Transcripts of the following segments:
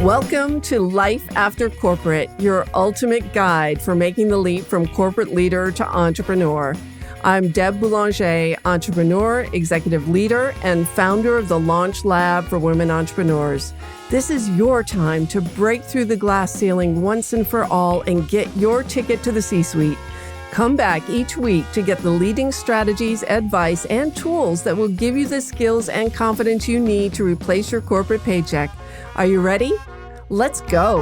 Welcome to Life After Corporate, your ultimate guide for making the leap from corporate leader to entrepreneur. I'm Deb Boulanger, entrepreneur, executive leader, and founder of the Launch Lab for Women Entrepreneurs. This is your time to break through the glass ceiling once and for all and get your ticket to the C-suite. Come back each week to get the leading strategies, advice, and tools that will give you the skills and confidence you need to replace your corporate paycheck. Are you ready? Let's go.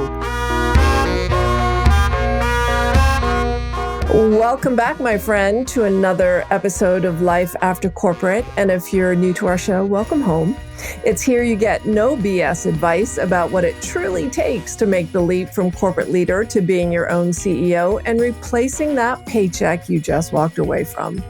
Welcome back, my friend, to another episode of Life After Corporate. And if you're new to our show, welcome home. It's here you get no BS advice about what it truly takes to make the leap from corporate leader to being your own CEO and replacing that paycheck you just walked away from,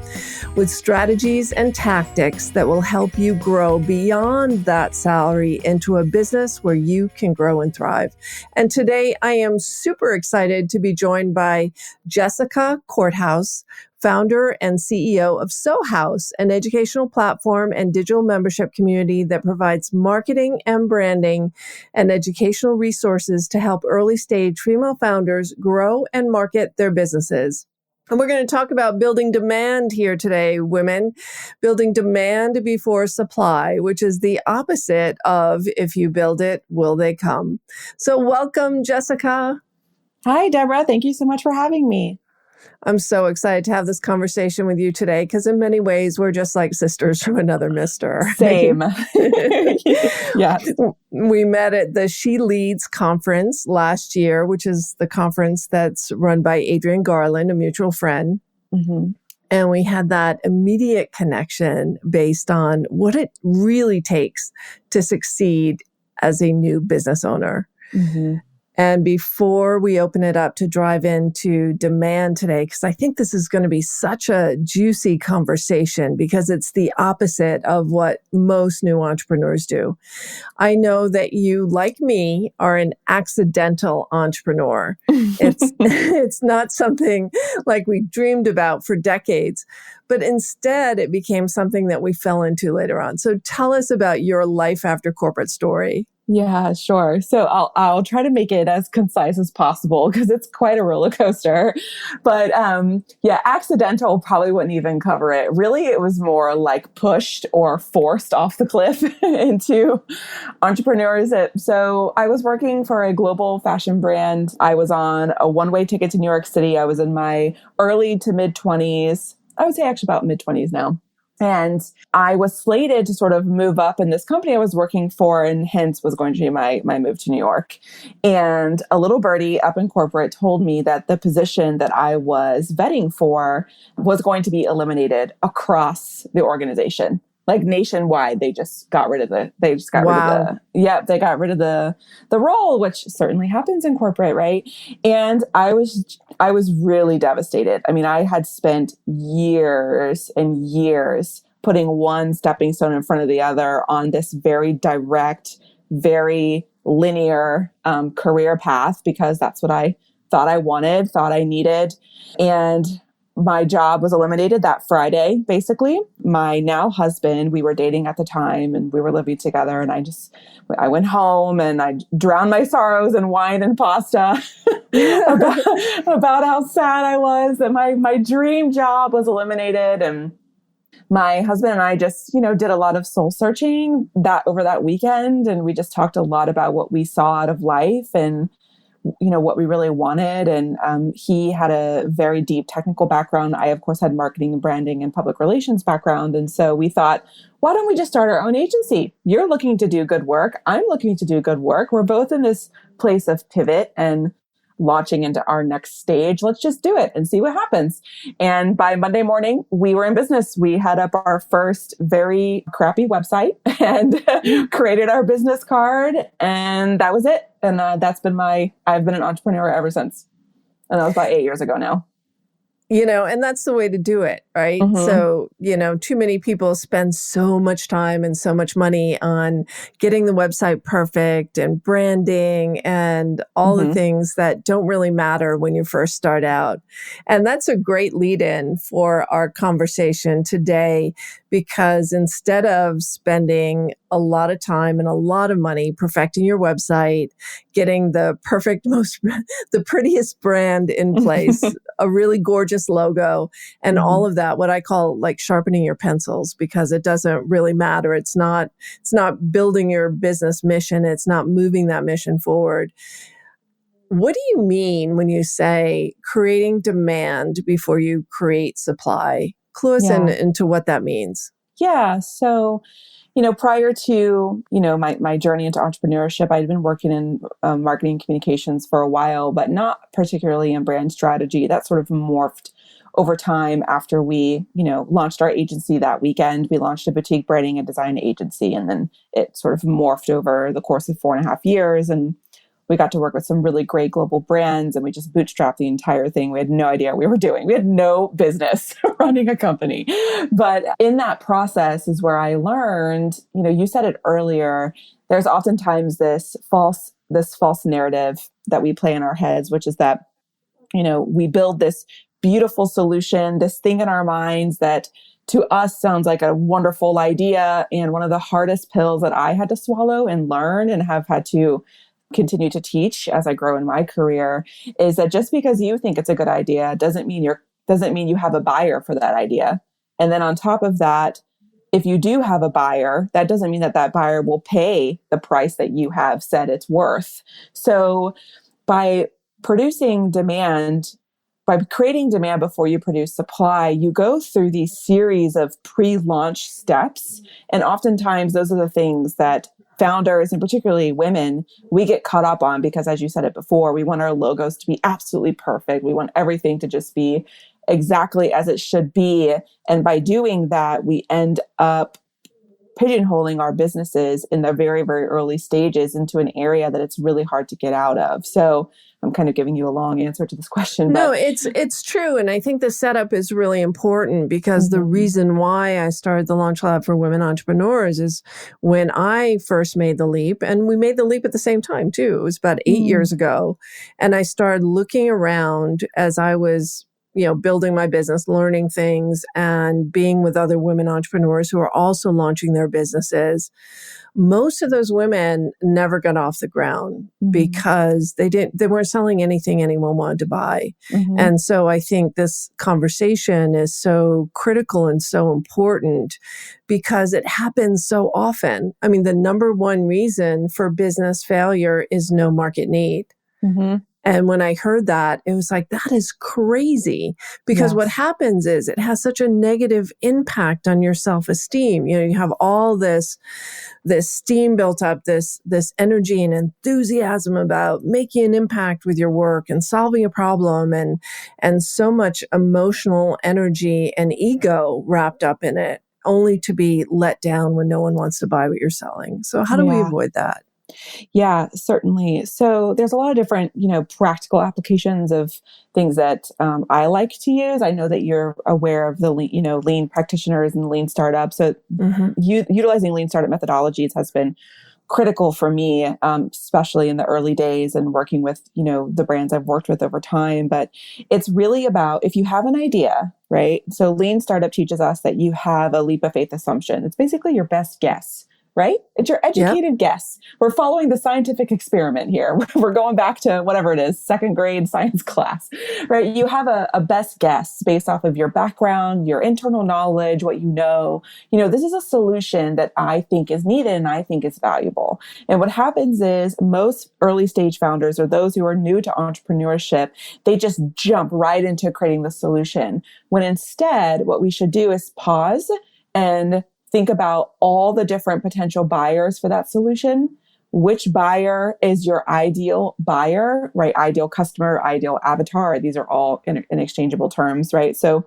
with strategies and tactics that will help you grow beyond that salary into a business where you can grow and thrive. And today I am super excited to be joined by Jessica Korthuis, founder and CEO of Sohuis, an educational platform and digital membership community that provides marketing and branding and educational resources to help early-stage female founders grow and market their businesses. And we're going to talk about building demand here today, women, building demand before supply, which is the opposite of if you build it, will they come? So welcome, Jessica. Hi, Deborah. Thank you so much for having me. I'm so excited to have this conversation with you today because in many ways, we're just like sisters from another mister. Same. Yeah. We met at the She Leads conference last year, which is the conference that's run by Adrienne Garland, a mutual friend. Mm-hmm. And we had that immediate connection based on what it really takes to succeed as a new business owner. Mm-hmm. And before we open it up to drive into demand today, because I think this is going to be such a juicy conversation because it's the opposite of what most new entrepreneurs do. I know that you, like me, are an accidental entrepreneur. It's not something like we dreamed about for decades, but instead it became something that we fell into later on. So tell us about your life after corporate story. Yeah, sure. So I'll try to make it as concise as possible because it's quite a roller coaster. But accidental probably wouldn't even cover it. Really, it was more like pushed or forced off the cliff into entrepreneurs. So I was working for a global fashion brand. I was on a one-way ticket to New York City. I was in my early to mid-20s. I would say actually about mid-20s now. And I was slated to sort of move up in this company I was working for, and hence was going to be my move to New York. And a little birdie up in corporate told me that the position that I was vetting for was going to be eliminated across the organization. Like nationwide, they got rid of the role, which certainly happens in corporate, right? And I was really devastated. I mean, I had spent years and years putting one stepping stone in front of the other on this very direct, very linear career path because that's what I thought I wanted, thought I needed. And my job was eliminated that Friday, basically. My now husband, we were dating at the time and we were living together. And I went home and I drowned my sorrows in wine and pasta about how sad I was that my dream job was eliminated. And my husband and I just, did a lot of soul searching over that weekend. And we just talked a lot about what we saw out of life and what we really wanted. And he had a very deep technical background. I, of course, had marketing and branding and public relations background. And so we thought, why don't we just start our own agency? You're looking to do good work. I'm looking to do good work. We're both in this place of pivot and launching into our next stage. Let's just do it and see what happens. And by Monday morning, we were in business. We had up our first very crappy website and created our business card. And that was it. And I've been an entrepreneur ever since. And that was about 8 years ago now. And that's the way to do it, right? Mm-hmm. So, too many people spend so much time and so much money on getting the website perfect and branding and all the Mm-hmm. things that don't really matter when you first start out. And that's a great lead in for our conversation today, because instead of spending a lot of time and a lot of money perfecting your website, getting the perfect, the prettiest brand in place, a really gorgeous logo, and all of that, what I call like sharpening your pencils, because it doesn't really matter. It's not building your business mission. It's not moving that mission forward. What do you mean when you say creating demand before you create supply? Clue us Yeah. into what that means. Yeah. So, prior to, my journey into entrepreneurship, I'd been working in marketing communications for a while, but not particularly in brand strategy. That sort of morphed over time after we, launched our agency that weekend. We launched a boutique branding and design agency, and then it sort of morphed over the course of 4.5 years. And we got to work with some really great global brands, and we just bootstrapped the entire thing. We had no idea what we were doing. We had no business running a company. But in that process is where I learned, you said it earlier, there's oftentimes this false narrative that we play in our heads, which is that, we build this beautiful solution, this thing in our minds that to us sounds like a wonderful idea. And one of the hardest pills that I had to swallow and learn and have had to continue to teach as I grow in my career is that just because you think it's a good idea doesn't mean you have a buyer for that idea. And then on top of that, if you do have a buyer, that doesn't mean that buyer will pay the price that you have said it's worth. So by producing demand, by creating demand before you produce supply, you go through these series of pre-launch steps. And oftentimes those are the things that founders, and particularly women, we get caught up on because, as you said it before, we want our logos to be absolutely perfect. We want everything to just be exactly as it should be. And by doing that, we end up pigeonholing our businesses in the very, very early stages into an area that it's really hard to get out of. So I'm kind of giving you a long answer to this question. No, it's true. And I think the setup is really important, because the reason why I started the Launch Lab for Women Entrepreneurs is when I first made the leap, and we made the leap at the same time too. It was about 8 years ago. And I started looking around as I was building my business, learning things, and being with other women entrepreneurs who are also launching their businesses. Most of those women never got off the ground because they weren't selling anything anyone wanted to buy. And so I think this conversation is so critical and so important because it happens so often. I mean, the number one reason for business failure is no market need. And when I heard that, it was like, that is crazy, because what happens is it has such a negative impact on your self-esteem. You have all this steam built up, this energy and enthusiasm about making an impact with your work and solving a problem, and so much emotional energy and ego wrapped up in it, only to be let down when no one wants to buy what you're selling. So how do we avoid that? Yeah, certainly. So there's a lot of different, practical applications of things that I like to use. I know that you're aware of the, lean practitioners and lean startups. So utilizing lean startup methodologies has been critical for me, especially in the early days and working with, the brands I've worked with over time. But it's really about, if you have an idea, right? So lean startup teaches us that you have a leap of faith assumption. It's basically your best guess. Right? It's your educated guess. We're following the scientific experiment here. We're going back to whatever it is, second grade science class, right? You have a best guess based off of your background, your internal knowledge, what you know. This is a solution that I think is needed and I think is valuable. And what happens is most early stage founders, or those who are new to entrepreneurship, they just jump right into creating the solution. When instead, what we should do is pause and think about all the different potential buyers for that solution. Which buyer is your ideal buyer, right? Ideal customer, ideal avatar. These are all interchangeable terms, right? So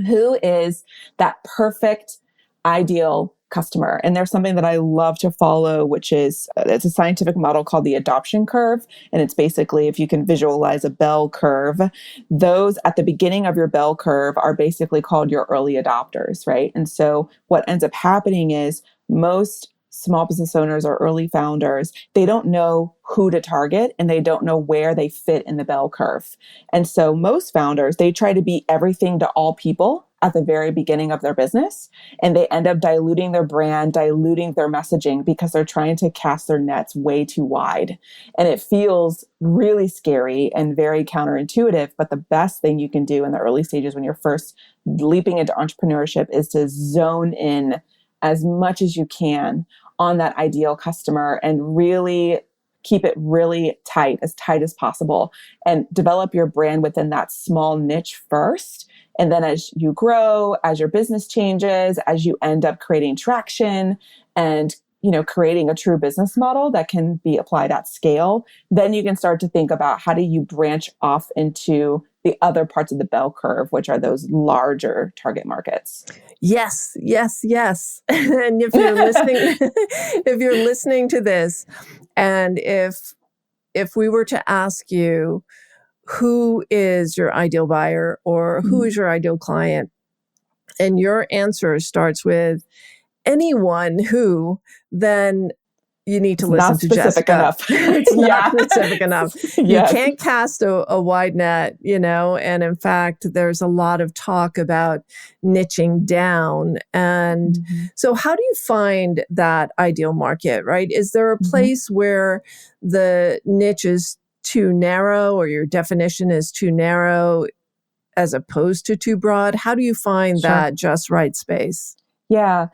who is that perfect, ideal customer. And there's something that I love to follow, which is it's a scientific model called the adoption curve. And it's basically, if you can visualize a bell curve, those at the beginning of your bell curve are basically called your early adopters, right? And so what ends up happening is most small business owners or early founders, they don't know who to target and they don't know where they fit in the bell curve. And so most founders, they try to be everything to all people at the very beginning of their business. And they end up diluting their brand, diluting their messaging because they're trying to cast their nets way too wide. And it feels really scary and very counterintuitive. But the best thing you can do in the early stages when you're first leaping into entrepreneurship is to zone in as much as you can on that ideal customer and really keep it really tight as possible, and develop your brand within that small niche first. And then as you grow, as your business changes, as you end up creating traction and, creating a true business model that can be applied at scale, then you can start to think about how do you branch off into the other parts of the bell curve, which are those larger target markets. Yes, yes, yes. And if you're listening, if you're listening to this, and if we were to ask you, who is your ideal buyer or who is your ideal client, and your answer starts with anyone who, then you need to listen to Jessica. It's not specific enough. You can't cast a wide net, and in fact, there's a lot of talk about niching down. And so how do you find that ideal market, right? Is there a place where the niche is too narrow or your definition is too narrow as opposed to too broad? How do you find that just right space? Yeah.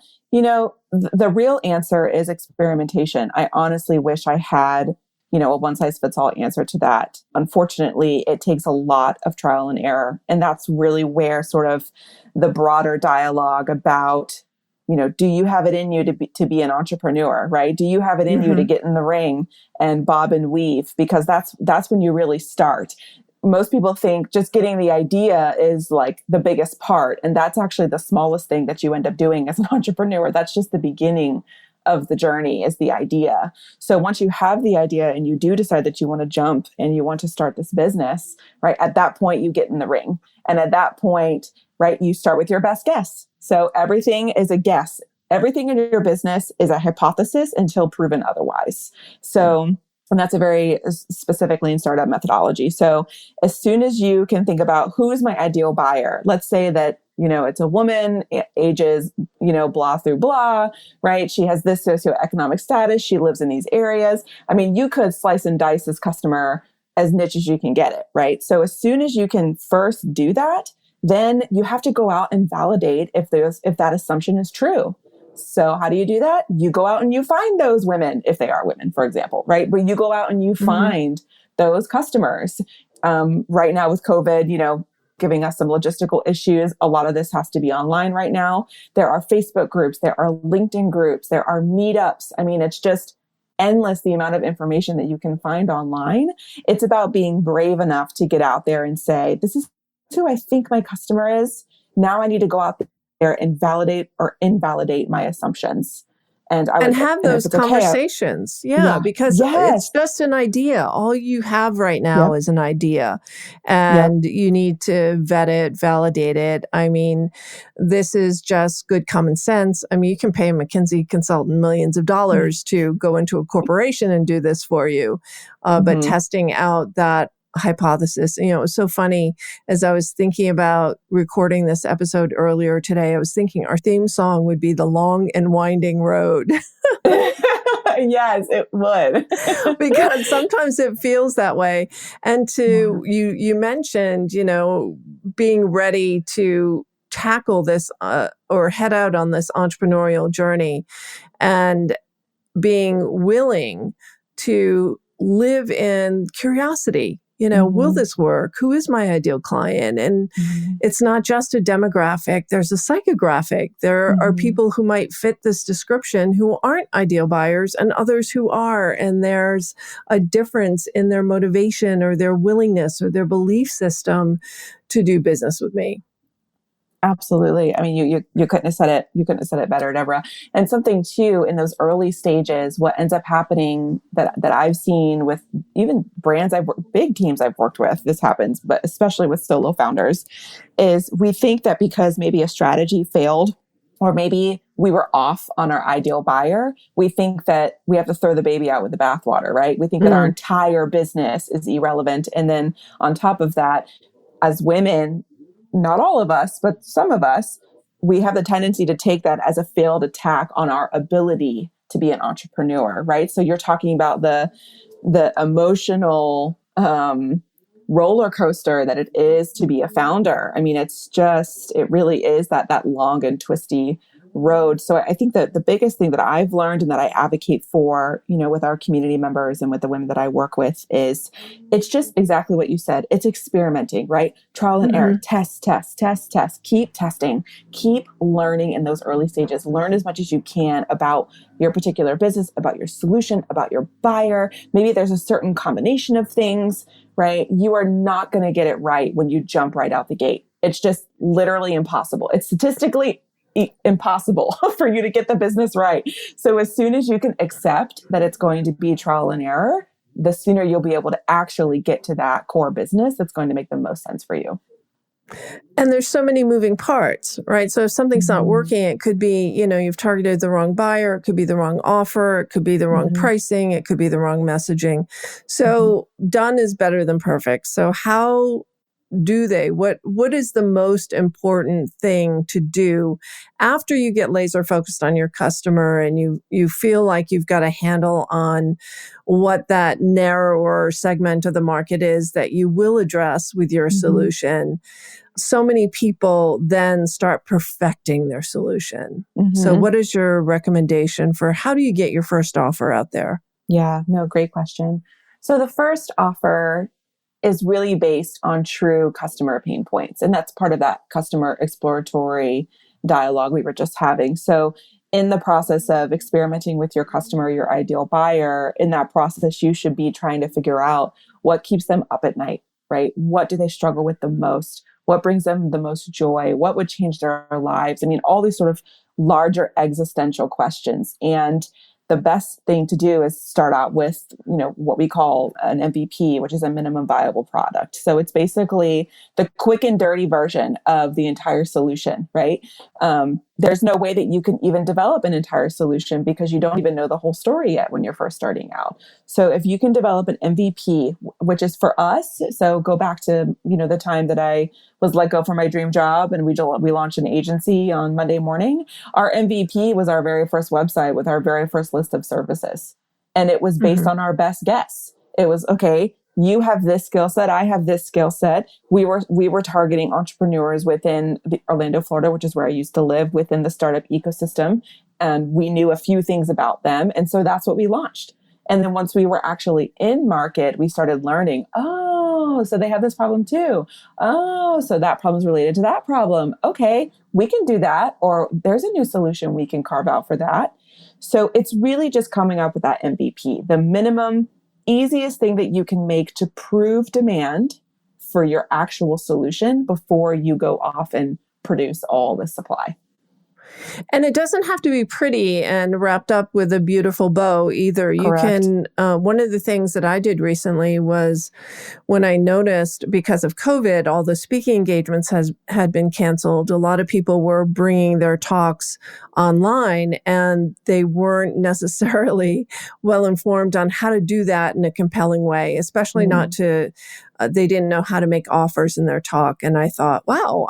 The real answer is experimentation. I honestly wish I had, a one size fits all answer to that. Unfortunately, it takes a lot of trial and error. And that's really where sort of the broader dialogue about, do you have it in you to be an entrepreneur, right? Do you have it in you to get in the ring and bob and weave? Because that's when you really start. Most people think just getting the idea is like the biggest part. And that's actually the smallest thing that you end up doing as an entrepreneur. That's just the beginning of the journey, is the idea. So once you have the idea and you do decide that you want to jump and you want to start this business, right? At that point, you get in the ring. And at that point, right, you start with your best guess. So everything is a guess. Everything in your business is a hypothesis until proven otherwise. So and that's a very specific lean startup methodology. So as soon as you can think about who is my ideal buyer, let's say that, it's a woman, ages, blah through blah, right? She has this socioeconomic status. She lives in these areas. I mean, you could slice and dice this customer as niche as you can get it, right? So as soon as you can first do that, then you have to go out and validate if that assumption is true. So how do you do that? You go out and you find those women, if they are women, for example, right? But you go out and you find those customers. Right now with COVID, giving us some logistical issues, a lot of this has to be online right now. There are Facebook groups, there are LinkedIn groups, there are meetups. I mean, it's just endless the amount of information that you can find online. It's about being brave enough to get out there and say, this is who I think my customer is. Now I need to go out there and validate or invalidate my assumptions. And have those conversations. Okay, because it's just an idea. All you have right now is an idea, and you need to vet it, validate it. I mean, this is just good common sense. I mean, you can pay a McKinsey consultant millions of dollars to go into a corporation and do this for you. But testing out that hypothesis. It was so funny as I was thinking about recording this episode earlier today. I was thinking our theme song would be The Long and Winding Road. Yes, it would. Because sometimes it feels that way. And you mentioned, being ready to tackle this or head out on this entrepreneurial journey and being willing to live in curiosity. Will this work? Who is my ideal client? And it's not just a demographic. There's a psychographic. There are people who might fit this description who aren't ideal buyers and others who are. And there's a difference in their motivation or their willingness or their belief system to do business with me. Absolutely. I mean, you couldn't have said it. You couldn't have said it better, Deborah. And something too, in those early stages, what ends up happening that I've seen with even big teams I've worked with, this happens, but especially with solo founders, is we think that because maybe a strategy failed, or maybe we were off on our ideal buyer, we think that we have to throw the baby out with the bathwater, right? We think that our entire business is irrelevant. And then on top of that, as women, not all of us, but some of us, we have the tendency to take that as a failed attack on our ability to be an entrepreneur, right? So you're talking about the emotional roller coaster that it is to be a founder. I mean, it really is that long and twisty road. So I think that the biggest thing that I've learned and that I advocate for, with our community members and with the women that I work with is it's just exactly what you said. It's experimenting, right? Trial and error, test, keep testing, keep learning in those early stages. Learn as much as you can about your particular business, about your solution, about your buyer. Maybe there's a certain combination of things, right? You are not going to get it right when you jump right out the gate. It's just literally impossible. It's statistically impossible for you to get the business right. So as soon as you can accept that it's going to be trial and error, the sooner you'll be able to actually get to that core business that's going to make the most sense for you. And there's so many moving parts, right? So if something's not working, it could be, you've targeted the wrong buyer, it could be the wrong offer, it could be the wrong pricing, it could be the wrong messaging. So done is better than perfect. So how do they? What is the most important thing to do after you get laser focused on your customer and you feel like you've got a handle on what that narrower segment of the market is that you will address with your solution? So many people then start perfecting their solution. So what is your recommendation for how do you get your first offer out there? Yeah, no, great question. So the first offer is really based on true customer pain points. And that's part of that customer exploratory dialogue we were just having. So in the process of experimenting with your customer, your ideal buyer, in that process, you should be trying to figure out what keeps them up at night, right? What do they struggle with the most? What brings them the most joy? What would change their lives? I mean, all these sort of larger existential questions. And the best thing to do is start out with, what we call an MVP, which is a minimum viable product. So it's basically the quick and dirty version of the entire solution, right? There's no way that you can even develop an entire solution because you don't even know the whole story yet when you're first starting out. So if you can develop an MVP, which is for us, so go back to, the time that I was let go from my dream job and we launched an agency on Monday morning. Our MVP was our very first website with our very first list of services. And it was based on our best guess. It was, okay, you have this skill set. I have this skill set. We were targeting entrepreneurs within Orlando, Florida, which is where I used to live, within the startup ecosystem. And we knew a few things about them. And so that's what we launched. And then once we were actually in market, we started learning, so they have this problem too. Oh, so that problem is related to that problem. Okay, we can do that. Or there's a new solution we can carve out for that. So it's really just coming up with that MVP, the minimum easiest thing that you can make to prove demand for your actual solution before you go off and produce all the supply. And it doesn't have to be pretty and wrapped up with a beautiful bow either. You can, one of the things that I did recently was when I noticed because of COVID, all the speaking engagements had been canceled. A lot of people were bringing their talks online and they weren't necessarily well informed on how to do that in a compelling way, especially not to, they didn't know how to make offers in their talk. And I thought, wow,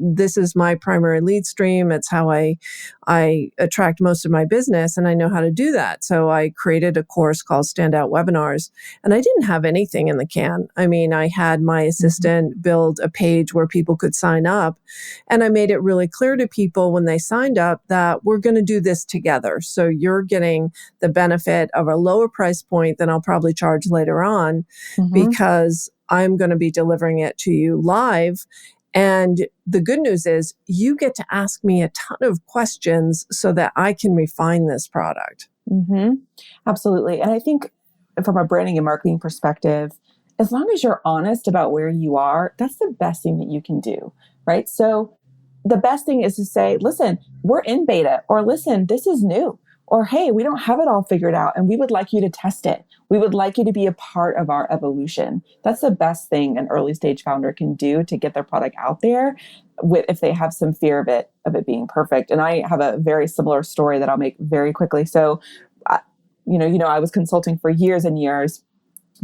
this is my primary lead stream. It's how I attract most of my business and I know how to do that. So I created a course called Standout Webinars and I didn't have anything in the can. I mean, I had my assistant build a page where people could sign up and I made it really clear to people when they signed up that we're going to do this together. So you're getting the benefit of a lower price point than I'll probably charge later on because I'm going to be delivering it to you live. And the good news is you get to ask me a ton of questions so that I can refine this product. Absolutely. And I think from a branding and marketing perspective, as long as you're honest about where you are, that's the best thing that you can do, right? So the best thing is to say, listen, we're in beta, or listen, this is new, or hey, we don't have it all figured out and we would like you to test it. We would like you to be a part of our evolution. That's the best thing an early stage founder can do to get their product out there if they have some fear of it being perfect. And I have a very similar story that I'll make very quickly. So, I was consulting for years and years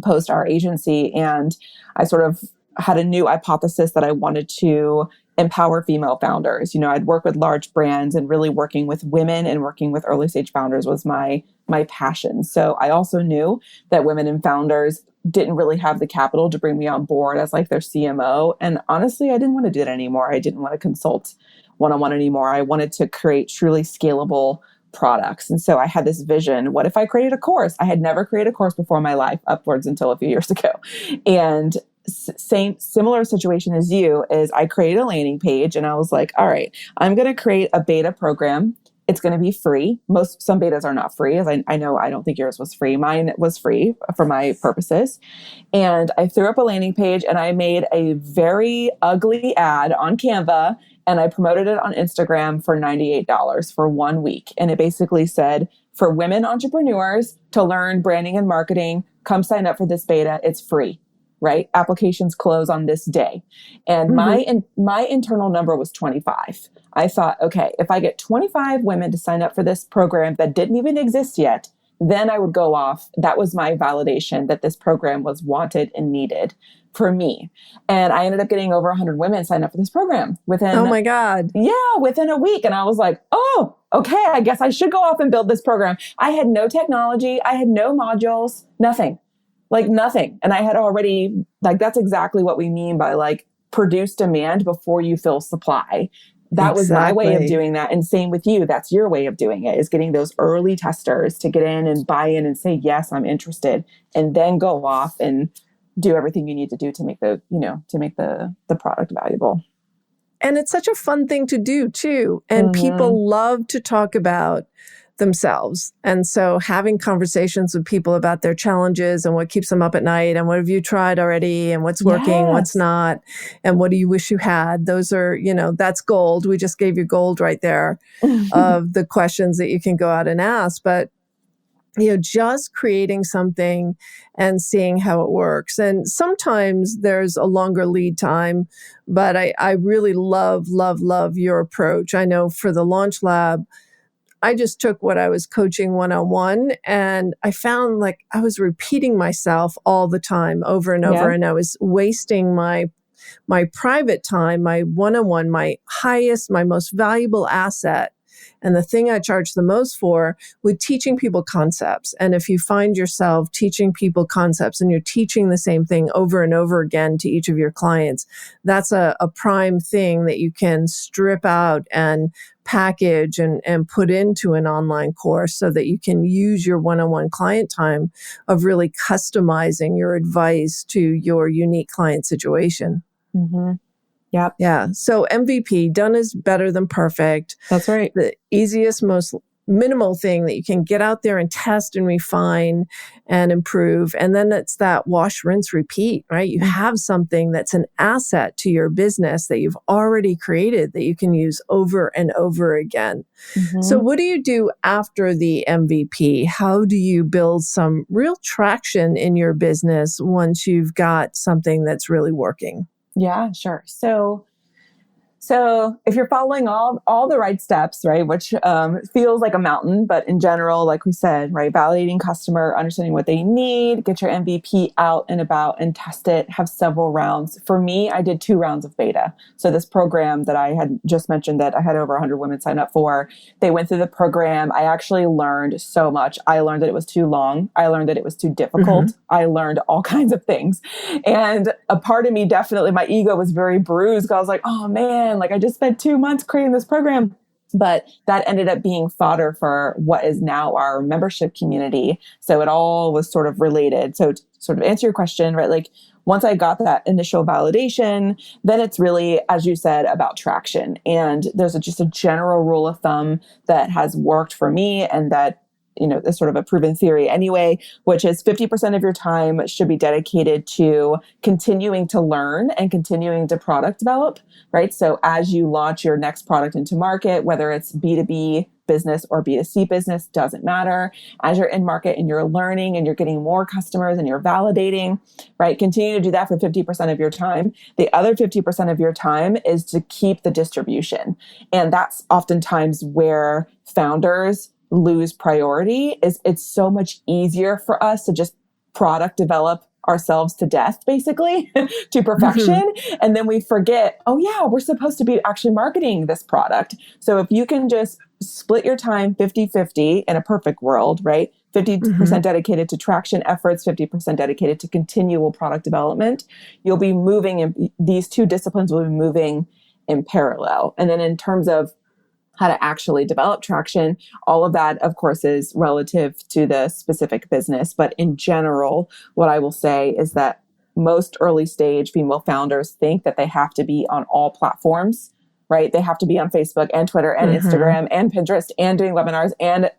post our agency, and I sort of had a new hypothesis that I wanted to empower female founders. I'd work with large brands, and really working with women and working with early stage founders was my passion. So I also knew that women and founders didn't really have the capital to bring me on board as like their CMO. And honestly, I didn't want to do that anymore. I didn't want to consult one-on-one anymore. I wanted to create truly scalable products. And so I had this vision. What if I created a course? I had never created a course before in my life, upwards until a few years ago. And similar situation as you is I created a landing page, and I was like, all right, I'm going to create a beta program. It's going to be free. Some betas are not free, as I know. I don't think yours was free. Mine was free for my purposes. And I threw up a landing page, and I made a very ugly ad on Canva, and I promoted it on Instagram for $98 for 1 week. And it basically said, for women entrepreneurs to learn branding and marketing, come sign up for this beta. It's free. Right? Applications close on this day. And my internal number was 25. I thought, okay, if I get 25 women to sign up for this program that didn't even exist yet, then I would go off. That was my validation that this program was wanted and needed for me. And I ended up getting over 100 women sign up for this program within, oh my God. Yeah, within a week. And I was like, oh, okay, I guess I should go off and build this program. I had no technology. I had no modules, nothing. Like nothing. And I had already, that's exactly what we mean by produce demand before you fill supply. That was my way of doing that. And same with you. That's your way of doing it, is getting those early testers to get in and buy in and say, yes, I'm interested. And then go off and do everything you need to do to make the product valuable. And it's such a fun thing to do too. And people love to talk about themselves. And so having conversations with people about their challenges and what keeps them up at night, and what have you tried already, and what's working, what's not, and what do you wish you had? Those are, that's gold. We just gave you gold right there of the questions that you can go out and ask. But, just creating something and seeing how it works. And sometimes there's a longer lead time, but I really love your approach. I know for the Launch Lab, I just took what I was coaching one-on-one, and I found I was repeating myself all the time over and over, and I was wasting my private time, my one-on-one, my most valuable asset. And the thing I charge the most for, with teaching people concepts. And if you find yourself teaching people concepts and you're teaching the same thing over and over again to each of your clients, that's a prime thing that you can strip out and package and put into an online course, so that you can use your one-on-one client time of really customizing your advice to your unique client situation. Mm-hmm. Yep. Yeah. So MVP, done is better than perfect. That's right. The easiest, most minimal thing that you can get out there and test and refine and improve. And then it's that wash, rinse, repeat, right? You have something that's an asset to your business that you've already created that you can use over and over again. Mm-hmm. So what do you do after the MVP? How do you build some real traction in your business once you've got something that's really working? Yeah, sure. So if you're following all the right steps, right, which feels like a mountain, but in general, like we said, right, validating customer, understanding what they need, get your MVP out and about and test it, have several rounds. For me, I did 2 rounds of beta. So this program that I had just mentioned that I had over 100 women sign up for, they went through the program. I actually learned so much. I learned that it was too long. I learned that it was too difficult. Mm-hmm. I learned all kinds of things. And a part of me, definitely, my ego was very bruised, because I was like, oh man, I just spent 2 months creating this program. But that ended up being fodder for what is now our membership community. So it all was sort of related. So to sort of answer your question, right? Once I got that initial validation, then it's really, as you said, about traction. And there's just a general rule of thumb that has worked for me, and that this sort of a proven theory anyway, which is 50% of your time should be dedicated to continuing to learn and continuing to product develop, right? So as you launch your next product into market, whether it's B2B business or B2C business, doesn't matter. As you're in market and you're learning and you're getting more customers and you're validating, right? Continue to do that for 50% of your time. The other 50% of your time is to keep the distribution. And that's oftentimes where founders lose priority. Is it's so much easier for us to just product develop ourselves to death, basically, to perfection. Mm-hmm. And then we forget, oh yeah, we're supposed to be actually marketing this product. So if you can just split your time 50-50 in a perfect world, right? 50% dedicated to traction efforts, 50% dedicated to continual product development, you'll be moving in, these two disciplines will be moving in parallel. And then in terms of how to actually develop traction, all of that, of course, is relative to the specific business. But in general, what I will say is that most early stage female founders think that they have to be on all platforms, right? They have to be on Facebook and Twitter and Instagram and Pinterest and doing webinars and.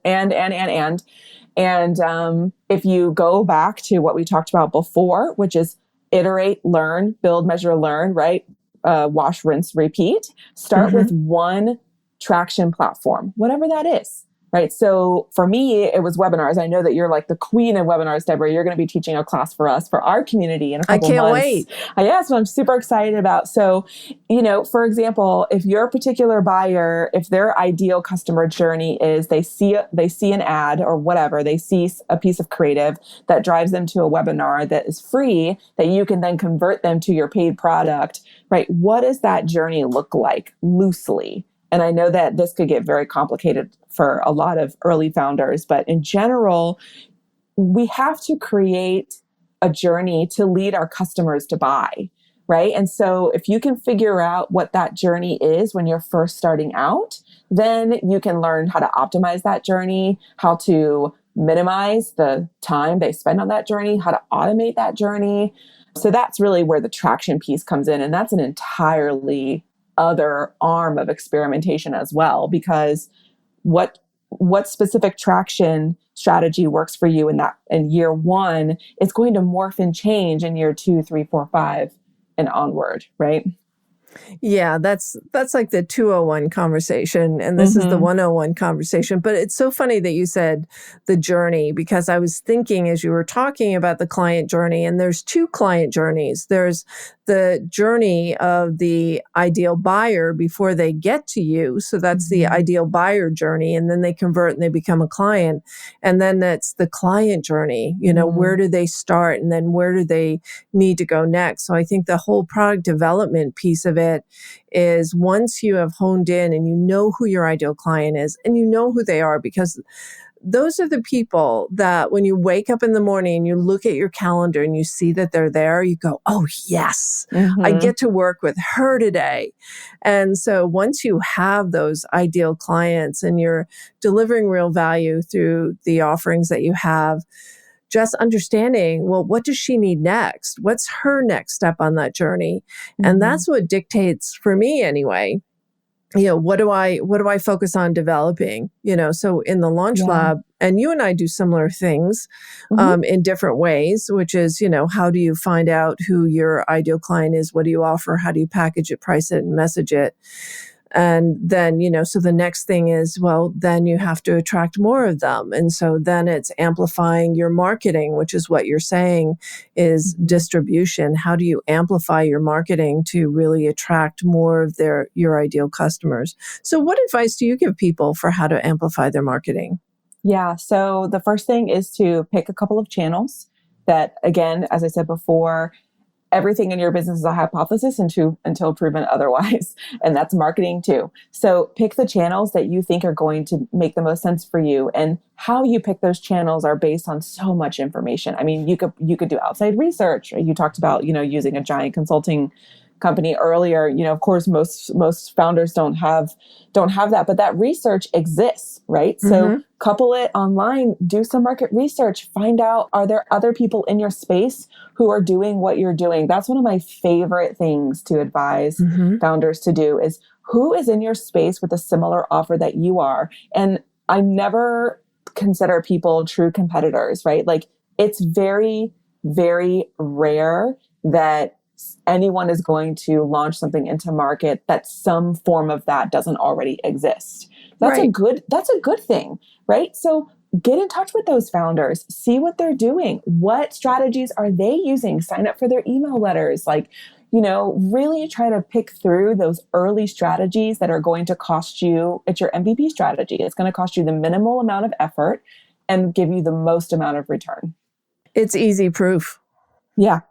And if you go back to what we talked about before, which is iterate, learn, build, measure, learn, right? Wash, rinse, repeat. Start with one traction platform, whatever that is, right? So for me, it was webinars. I know that you're like the queen of webinars, Deborah. You're going to be teaching a class for us, for our community in a couple months. I can't wait. Yeah, so I'm super excited about. So, for example, if your particular buyer, if their ideal customer journey is they see an ad or whatever, they see a piece of creative that drives them to a webinar that is free, that you can then convert them to your paid product, right? What does that journey look like loosely? And I know that this could get very complicated for a lot of early founders, but in general, we have to create a journey to lead our customers to buy, right? And so if you can figure out what that journey is when you're first starting out, then you can learn how to optimize that journey, how to minimize the time they spend on that journey, how to automate that journey. So that's really where the traction piece comes in. And that's an entirely other arm of experimentation as well, because what specific traction strategy works for you in year one, it's going to morph and change in year 2, 3, 4, 5 and onward, right? Yeah, that's like the 201 conversation, and this is the 101 conversation. But it's so funny that you said the journey, because I was thinking as you were talking about the client journey, and there's two client journeys. There's the journey of the ideal buyer before they get to you. So that's the ideal buyer journey, and then they convert and they become a client. And then that's the client journey. Where do they start, and then where do they need to go next? So I think the whole product development piece of it is once you have honed in and you know who your ideal client is and you know who they are, because those are the people that when you wake up in the morning and you look at your calendar and you see that they're there, you go, oh yes, I get to work with her today. And so once you have those ideal clients and you're delivering real value through the offerings that you have, just understanding, well, what does she need next? What's her next step on that journey? And that's what dictates, for me anyway, what do I focus on developing? So in the Launch Lab, and you and I do similar things in different ways, which is, how do you find out who your ideal client is? What do you offer? How do you package it, price it, and message it? And then, so the next thing is, well, then you have to attract more of them. And so then it's amplifying your marketing, which is what you're saying is distribution. How do you amplify your marketing to really attract more of your ideal customers? So what advice do you give people for how to amplify their marketing? Yeah. So the first thing is to pick a couple of channels that, again, as I said before, everything in your business is a hypothesis until proven otherwise. And that's marketing too. So pick the channels that you think are going to make the most sense for you. And how you pick those channels are based on so much information. I mean, you could do outside research. You talked about, using a giant consulting company earlier. Of course, most founders don't have that, but that research exists, right? So couple it online, do some market research, find out, are there other people in your space who are doing what you're doing? That's one of my favorite things to advise founders to do, is who is in your space with a similar offer that you are. And I never consider people true competitors, right? Like it's very, very rare that anyone is going to launch something into market that some form of that doesn't already exist. That's a good thing, right? So get in touch with those founders, see what they're doing. What strategies are they using? Sign up for their email letters. Like, really try to pick through those early strategies that are going to cost you. It's your MVP strategy. It's going to cost you the minimal amount of effort and give you the most amount of return. It's easy proof. Yeah.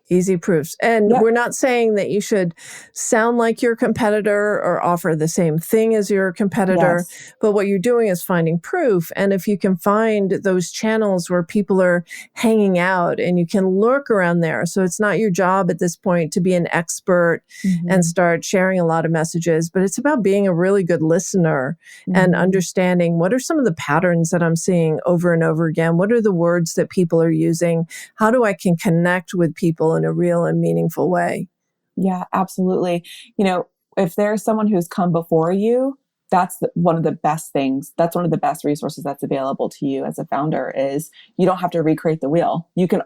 Easy proofs. And we're not saying that you should sound like your competitor or offer the same thing as your competitor, but what you're doing is finding proof. And if you can find those channels where people are hanging out and you can lurk around there. So it's not your job at this point to be an expert and start sharing a lot of messages, but it's about being a really good listener and understanding what are some of the patterns that I'm seeing over and over again? What are the words that people are using? How do I can connect with people in a real and meaningful way? Yeah, absolutely. If there's someone who's come before you, that's one of the best things. That's one of the best resources that's available to you as a founder is you don't have to recreate the wheel. You can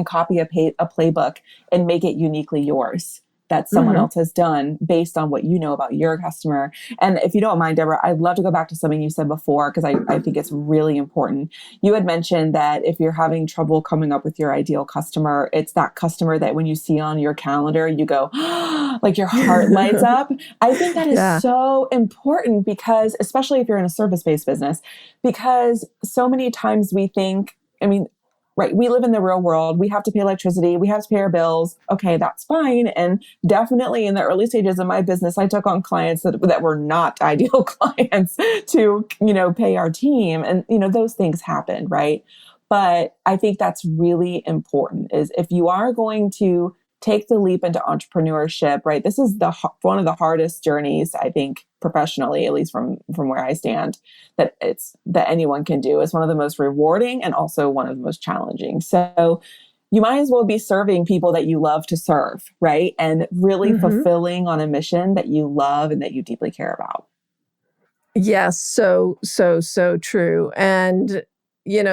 copy a playbook and make it uniquely yours that someone else has done based on what you know about your customer. And if you don't mind, Deborah, I'd love to go back to something you said before, because I think it's really important. You had mentioned that if you're having trouble coming up with your ideal customer, it's that customer that when you see on your calendar, you go, like your heart lights up. I think that is so important because, especially if you're in a service-based business, because so many times we think, right, we live in the real world. We have to pay electricity. We have to pay our bills. Okay, that's fine. And definitely in the early stages of my business, I took on clients that were not ideal clients to, pay our team. And, those things happen, right? But I think that's really important is if you are going to take the leap into entrepreneurship, right? This is one of the hardest journeys, I think, professionally, at least from where I stand, that anyone can do. It's one of the most rewarding and also one of the most challenging. So you might as well be serving people that you love to serve, right? And really fulfilling on a mission that you love and that you deeply care about. Yes, so true. And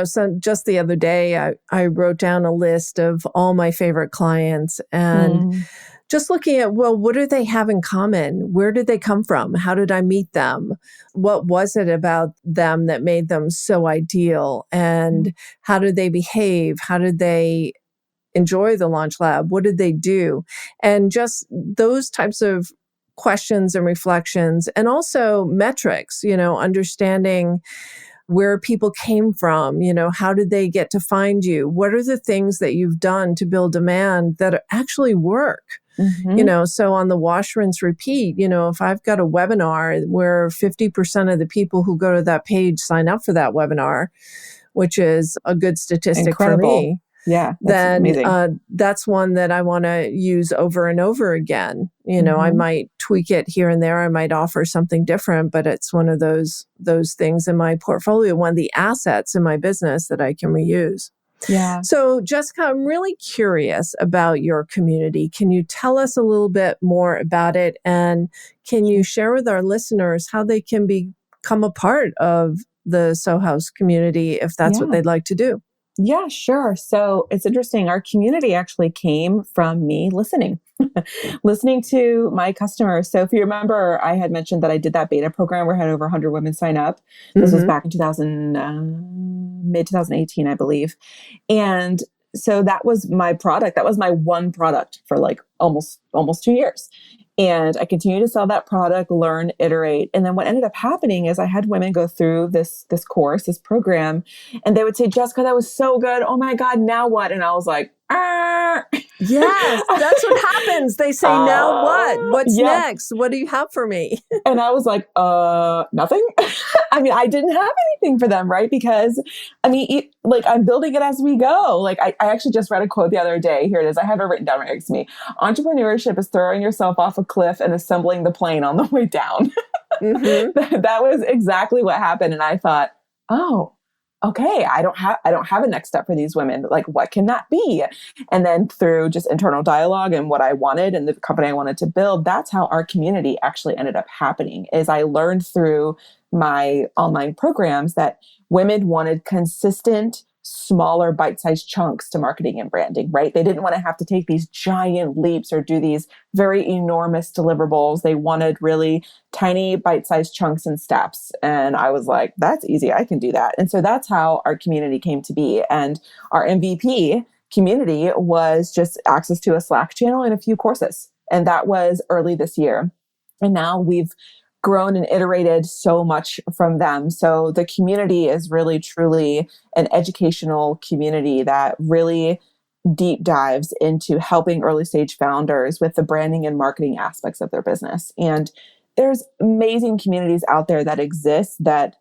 so just the other day, I wrote down a list of all my favorite clients and just looking at, well, what do they have in common? Where did they come from? How did I meet them? What was it about them that made them so ideal? And how did they behave? How did they enjoy the Launch Lab? What did they do? And just those types of questions and reflections, and also metrics, understanding where people came from, how did they get to find you? What are the things that you've done to build demand that actually work? So on the wash, rinse, repeat, if I've got a webinar where 50% of the people who go to that page sign up for that webinar, which is a good statistic for me. Yeah, then that's one that I want to use over and over again. I might tweak it here and there. I might offer something different, but it's one of those things in my portfolio, one of the assets in my business that I can reuse. Yeah. So Jessica, I'm really curious about your community. Can you tell us a little bit more about it? And can you share with our listeners how they can become a part of the Sohuis community if that's what they'd like to do? Yeah, sure. So it's interesting. Our community actually came from me listening to my customers. So if you remember, I had mentioned that I did that beta program where I had over 100 women sign up. This was back in mid 2018, I believe. And so that was my product. That was my one product for like almost 2 years. And I continued to sell that product, learn, iterate. And then what ended up happening is I had women go through this course, this program, and they would say, Jessica, that was so good. Oh my God, now what? And I was like, Yes, that's what happens. They say, now what? What's next? What do you have for me? And I was like, nothing. I didn't have anything for them, right? Because I'm building it as we go. Like I actually just read a quote the other day. Here it is. I have it written down right next to me. Entrepreneurship is throwing yourself off a cliff and assembling the plane on the way down. That was exactly what happened. And I thought, oh, okay, I don't have a next step for these women. Like, what can that be? And then through just internal dialogue and what I wanted and the company I wanted to build, that's how our community actually ended up happening. Is I learned through my online programs that women wanted consistent, smaller bite-sized chunks to marketing and branding, right? They didn't want to have to take these giant leaps or do these very enormous deliverables. They wanted really tiny bite-sized chunks and steps. And I was like, that's easy. I can do that. And so that's how our community came to be. And our MVP community was just access to a Slack channel and a few courses. And that was early this year. And now we've grown and iterated so much from them. So the community is really, truly an educational community that really deep dives into helping early stage founders with the branding and marketing aspects of their business. And there's amazing communities out there that exist that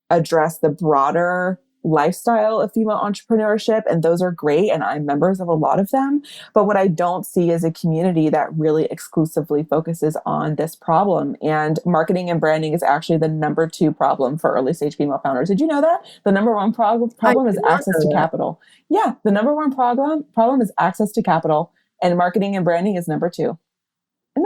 address the broader lifestyle of female entrepreneurship. And those are great. And I'm members of a lot of them. But what I don't see is a community that really exclusively focuses on this problem. And marketing and branding is actually the number 2 problem for early stage female founders. Did you know that? The number 1 problem is access to capital. Yeah. The number 1 problem is access to capital. And marketing and branding is number 2.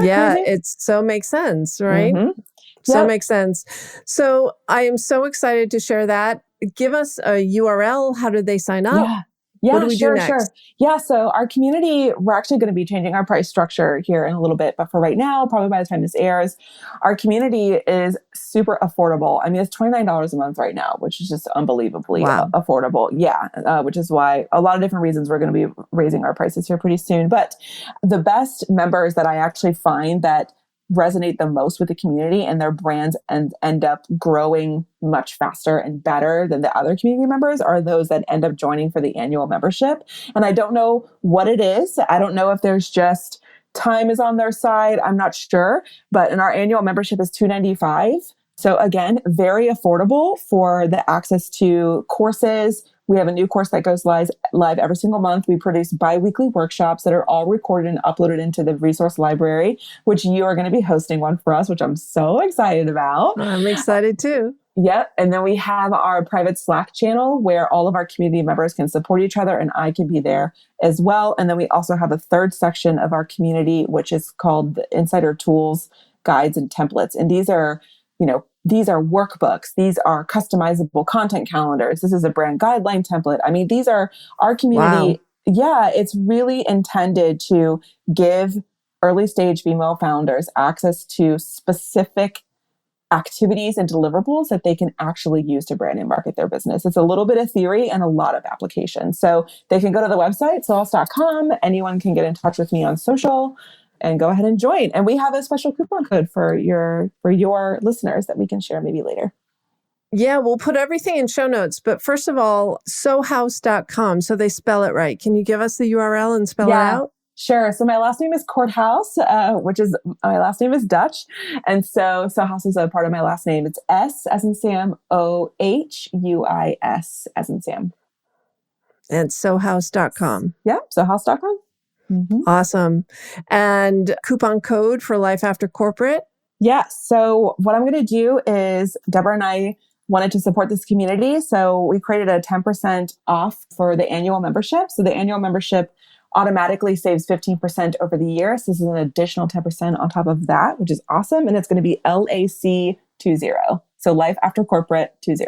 Yeah, crazy? it so makes sense, right? Mm-hmm. So Yep. makes sense. So I am so excited to share that. Give us a URL. How do they sign up? Yeah, What do we do next? Sure. Yeah, so our community, we're actually going to be changing our price structure here in a little bit. But for right now, probably by the time this airs, our community is super affordable. I mean, it's $29 a month right now, which is just unbelievably affordable. Yeah, which is why a lot of different reasons we're going to be raising our prices here pretty soon. But the best members that I actually find that resonate the most with the community and their brands and end up growing much faster and better than the other community members are those that end up joining for the annual membership. And I don't know what it is. I don't know if there's just time is on their side. I'm not sure. But in our annual membership is $295. So again, very affordable for the access to courses. We have a new course that goes live every single month. We produce bi-weekly workshops that are all recorded and uploaded into the resource library, which you are going to be hosting one for us, which I'm so excited about. I'm excited too. Yep. And then we have our private Slack channel where all of our community members can support each other and I can be there as well. And then we also have a third section of our community, which is called the Insider Tools, Guides, and Templates. And these are workbooks. These are customizable content calendars. This is a brand guideline template. I mean, these are our community. Wow. Yeah, it's really intended to give early stage female founders access to specific activities and deliverables that they can actually use to brand and market their business. It's a little bit of theory and a lot of application. So they can go to the website, sohuis.com. Anyone can get in touch with me on social and go ahead and join. And we have a special coupon code for your listeners that we can share maybe later. Yeah, we'll put everything in show notes. But first of all, sohuis.com. So they spell it right. Can you give us the URL and spell it out? Sure. So my last name is Korthuis, my last name is Dutch. And so Sohuis is a part of my last name. It's S as in Sam, Ohuis as in Sam. And sohuis.com. Yeah, sohuis.com. Mm-hmm. Awesome. And coupon code for Life After Corporate? Yeah. So what I'm going to do is Deborah and I wanted to support this community. So we created a 10% off for the annual membership. So the annual membership automatically saves 15% over the year. So this is an additional 10% on top of that, which is awesome. And it's going to be LAC20. So Life After Corporate 20.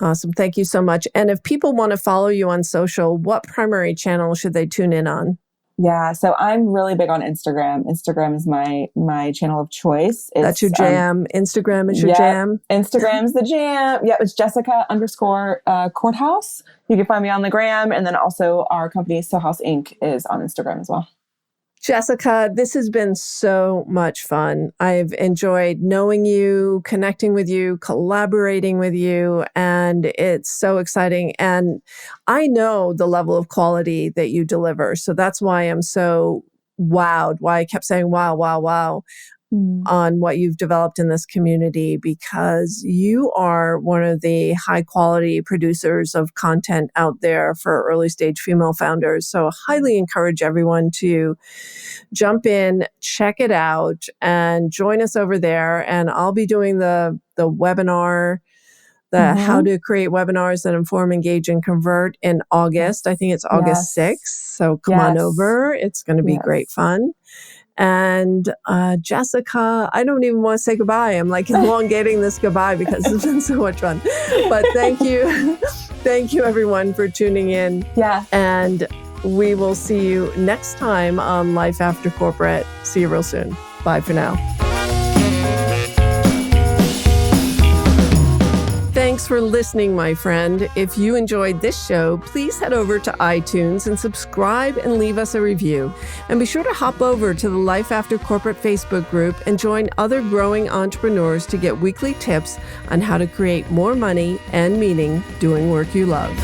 Awesome. Thank you so much. And if people want to follow you on social, what primary channel should they tune in on? Yeah, so I'm really big on Instagram. Instagram is my channel of choice. That's your jam. Instagram is your jam. Instagram's the jam. Yeah, it's Jessica _Korthuis. You can find me on the gram. And then also our company, Sohuis Inc. is on Instagram as well. Jessica, this has been so much fun. I've enjoyed knowing you, connecting with you, collaborating with you, and it's so exciting. And I know the level of quality that you deliver. So that's why I'm so wowed, why I kept saying, wow, wow, wow, on what you've developed in this community, because you are one of the high quality producers of content out there for early stage female founders. So I highly encourage everyone to jump in, check it out, and join us over there. And I'll be doing the webinar the How to Create Webinars That Inform, Engage, and Convert in August. I think it's August 6th. So come on over. It's going to be great fun. And Jessica, I don't even want to say goodbye. I'm like elongating this goodbye because it's been so much fun. But thank you. Thank you, everyone, for tuning in. Yeah. And we will see you next time on Life After Corporate. See you real soon. Bye for now. Thanks for listening, my friend. If you enjoyed this show, please head over to iTunes and subscribe and leave us a review. And be sure to hop over to the Life After Corporate Facebook group and join other growing entrepreneurs to get weekly tips on how to create more money and meaning doing work you love.